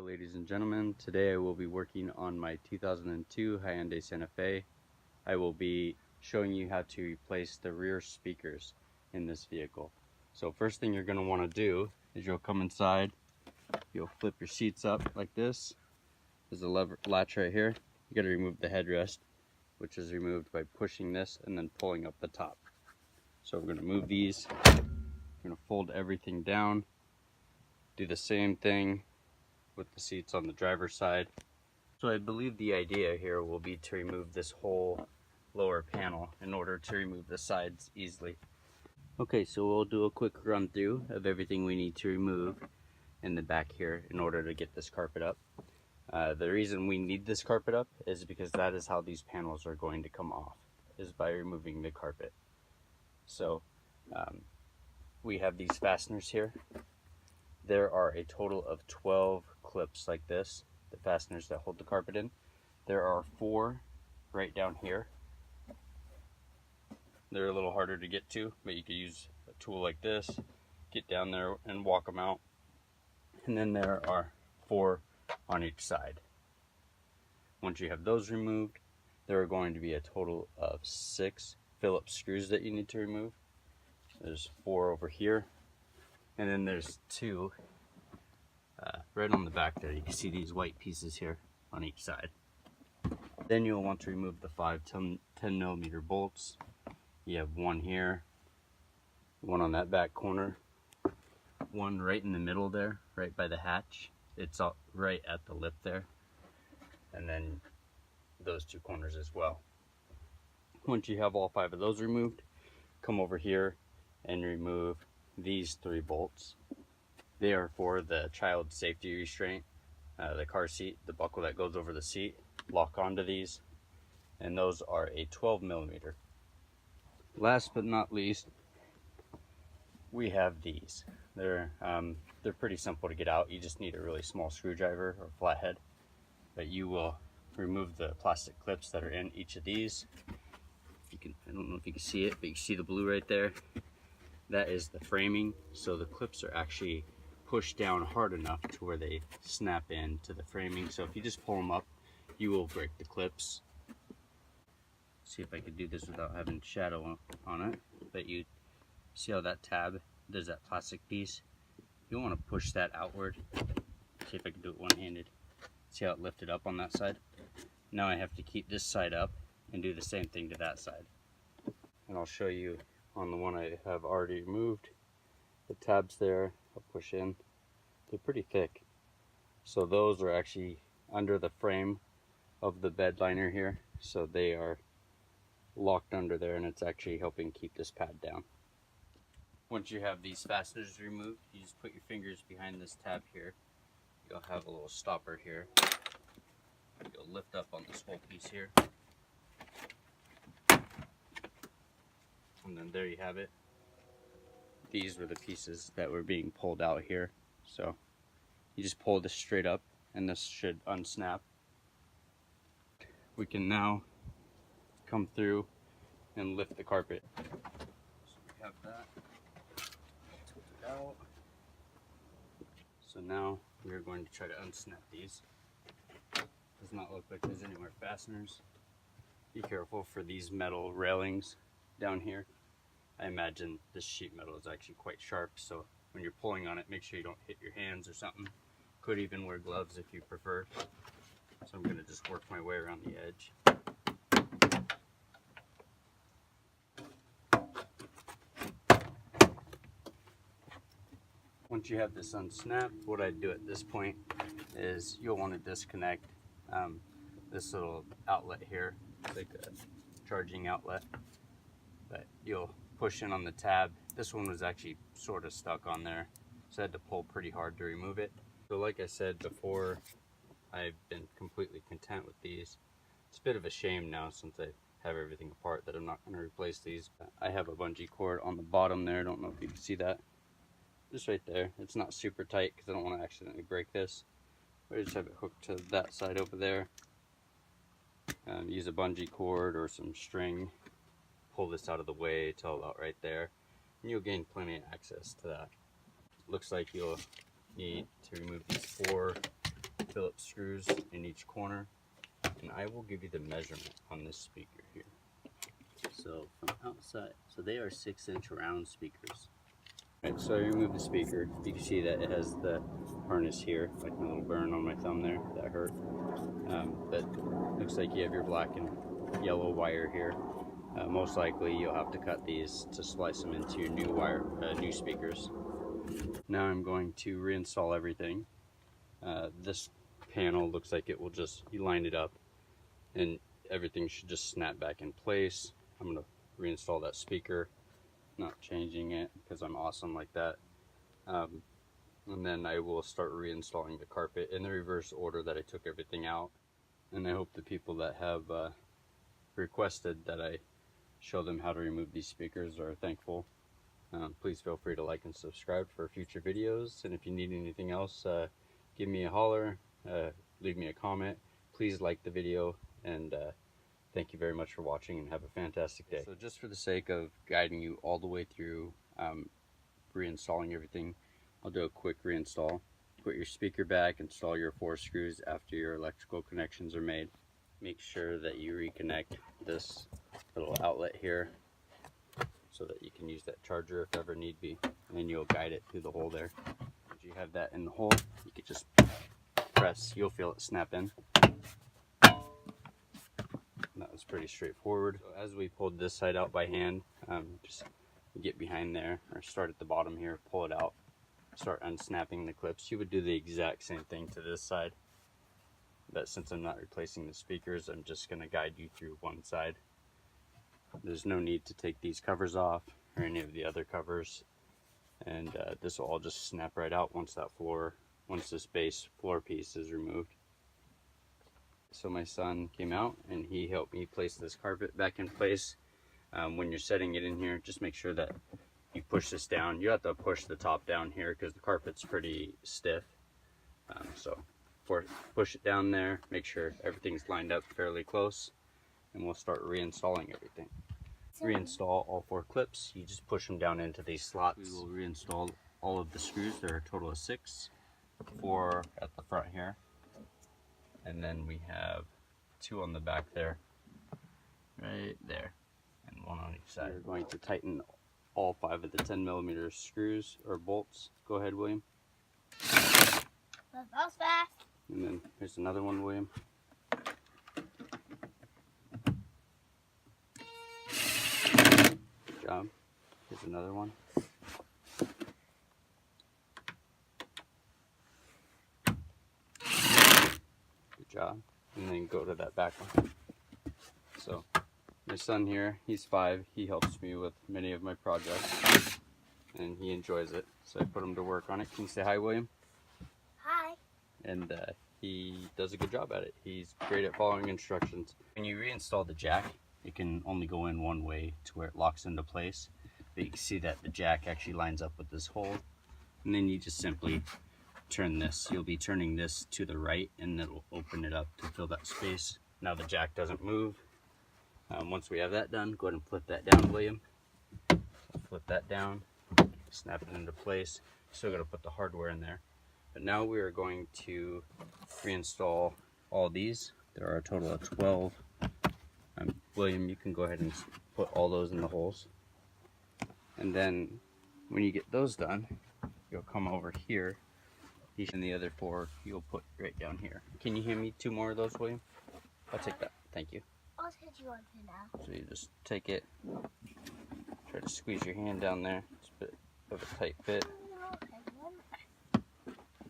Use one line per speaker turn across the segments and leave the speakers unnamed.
ladies and gentlemen. Today I will be working on my 2002 Hyundai Santa Fe. I will be showing you how to replace the rear speakers in this vehicle. So first thing you're going to want to do is you'll come inside, you'll flip your seats up like this. There's a lever latch right here. You got to remove the headrest, which is removed by pushing this and then pulling up the top. So we're going to move these. We're going to fold everything down. Do the same thing with the seats on the driver's side. So I believe the idea here will be to remove this whole lower panel in order to remove the sides easily. Okay, so we'll do a quick run through of everything we need to remove in the back here in order to get this carpet up. The reason we need this carpet up is because that is how these panels are going to come off, is by removing the carpet. So we have these fasteners here. There are a total of 12 clips like this, the fasteners that hold the carpet in. There are 4 right down here. They're a little harder to get to, but you could use a tool like this, get down there and walk them out. And then there are 4 on each side. Once you have those removed, there are going to be a total of 6 Phillips screws that you need to remove. There's 4 over here. And then there's 2 right on the back there. You can see these white pieces here on each side. Then you'll want to remove the 5 10mm bolts. You have 1 here, 1 on that back corner, 1 right in the middle there, right by the hatch. It's all right at the lip there. And then those 2 corners as well. Once you have all 5 of those removed, come over here and remove these 3 bolts. They are for the child safety restraint, the car seat, the buckle that goes over the seat. Lock onto these, and those are a 12mm. Last but not least, we have these. They're pretty simple to get out. You just need a really small screwdriver or flathead, but you will remove the plastic clips that are in each of these. If you can, I don't know if you can see it, but you see the blue right there. That is the framing, so the clips are actually pushed down hard enough to where they snap into the framing. So if you just pull them up, you will break the clips. See if I could do this without having shadow on it. But you see how that tab, there's that plastic piece. You want to push that outward. See if I can do it one-handed. See how it lifted up on that side? Now I have to keep this side up and do the same thing to that side. And I'll show you on the one I have already removed. The tabs there, I'll push in. They're pretty thick. So those are actually under the frame of the bed liner here. So they are locked under there, and it's actually helping keep this pad down. Once you have these fasteners removed, you just put your fingers behind this tab here. You'll have a little stopper here. You'll lift up on this whole piece here. And then there you have it. These were the pieces that were being pulled out here. So you just pull this straight up and this should unsnap. We can now come through and lift the carpet. So we have that. Tilt it out. So now we are going to try to unsnap these. Does not look like there's any more fasteners. Be careful for these metal railings down here. I imagine this sheet metal is actually quite sharp, so when you're pulling on it, make sure you don't hit your hands or something. Could even wear gloves if you prefer. So I'm going to just work my way around the edge. Once you have this unsnapped, what I'd do at this point is you'll want to disconnect this little outlet here. It's like a charging outlet. But you'll push in on the tab. This one was actually sort of stuck on there, so I had to pull pretty hard to remove it. So like I said before, I've been completely content with these. It's a bit of a shame now since I have everything apart that I'm not going to replace these. I have a bungee cord on the bottom there. I don't know if you can see that. Just right there. It's not super tight because I don't want to accidentally break this. But I just have it hooked to that side over there. Use a bungee cord or some string. Pull this out of the way till about right there, and you'll gain plenty of access to that. Looks like you'll need to remove these 4 screws in each corner, and I will give you the measurement on this speaker here.
So from outside, so they are 6-inch round speakers.
Right, so I remove the speaker. You can see that it has the harness here, like a little burn on my thumb there. That hurt. But looks like you have your black and yellow wire here. Most likely you'll have to cut these to splice them into your new speakers. Now I'm going to reinstall everything. This panel looks like it will just, you line it up and everything should just snap back in place. I'm going to reinstall that speaker, not changing it because I'm awesome like that. And then I will start reinstalling the carpet in the reverse order that I took everything out. And I hope the people that have requested that I show them how to remove these speakers are thankful. Please feel free to like and subscribe for future videos. And if you need anything else, give me a holler, leave me a comment. Please like the video, and thank you very much for watching, and have a fantastic day. So just for the sake of guiding you all the way through reinstalling everything, I'll do a quick reinstall. Put your speaker back, install your 4 screws after your electrical connections are made. Make sure that you reconnect this little outlet here so that you can use that charger if ever need be, and then you'll guide it through the hole there. Once you have that in the hole, you can just press, you'll feel it snap in. That was pretty straightforward. So as we pulled this side out by hand, just get behind there, or start at the bottom here, pull it out, start unsnapping the clips. You would do the exact same thing to this side, but since I'm not replacing the speakers, I'm just going to guide you through one side. There's no need to take these covers off or any of the other covers, and this will all just snap right out once this base floor piece is removed. So my son came out and he helped me place this carpet back in place. When you're setting it in here, just make sure that you push this down. You have to push the top down here because the carpet's pretty stiff. So push it down there, make sure everything's lined up fairly close, and we'll start reinstalling everything. Reinstall all 4 clips. You just push them down into these slots. We will reinstall all of the screws. There are a total of 6, 4 at the front here, and then we have 2 on the back there, right there, and 1 on each side. We're going to tighten all 5 of the 10mm screws or bolts. Go ahead, William.
That was fast.
And then here's another one, William. Good job. Here's another one. Good job. And then go to that back one. So my son here, he's 5. He helps me with many of my projects, and he enjoys it. So I put him to work on it. Can you say hi, William?
Hi.
And he does a good job at it. He's great at following instructions. When you reinstall the jack, it can only go in one way to where it locks into place. But you can see that the jack actually lines up with this hole. And then you just simply turn this. You'll be turning this to the right, and it'll open it up to fill that space. Now the jack doesn't move. Once we have that done, go ahead and flip that down, William. Flip that down, snap it into place. Still got to put the hardware in there. But now we are going to reinstall all these. There are a total of 12. William, you can go ahead and put all those in the holes. And then when you get those done, you'll come over here. And the other 4 you'll put right down here. Can you hand me 2 more of those, William? I'll take that. Thank you.
I'll take you one for now.
So you just take it, try to squeeze your hand down there. It's a bit of a tight fit.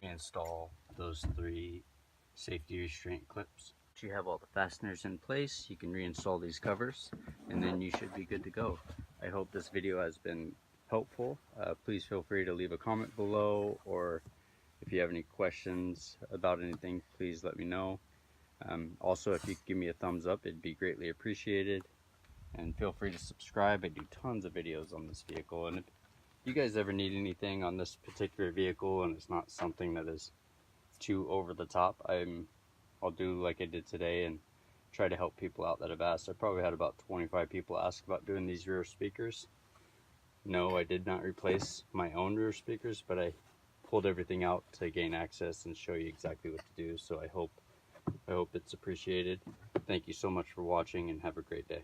Install those 3 safety restraint clips. Once you have all the fasteners in place, you can reinstall these covers, and then you should be good to go. I hope this video has been helpful. Please feel free to leave a comment below, or if you have any questions about anything, please let me know. Also, if you could give me a thumbs up, it'd be greatly appreciated. And feel free to subscribe. I do tons of videos on this vehicle, and if you guys ever need anything on this particular vehicle and it's not something that is too over the top, I'll do like I did today and try to help people out that have asked. I probably had about 25 people ask about doing these rear speakers. No, I did not replace my own rear speakers, but I pulled everything out to gain access and show you exactly what to do. So I hope I hope it's appreciated. Thank you so much for watching and have a great day.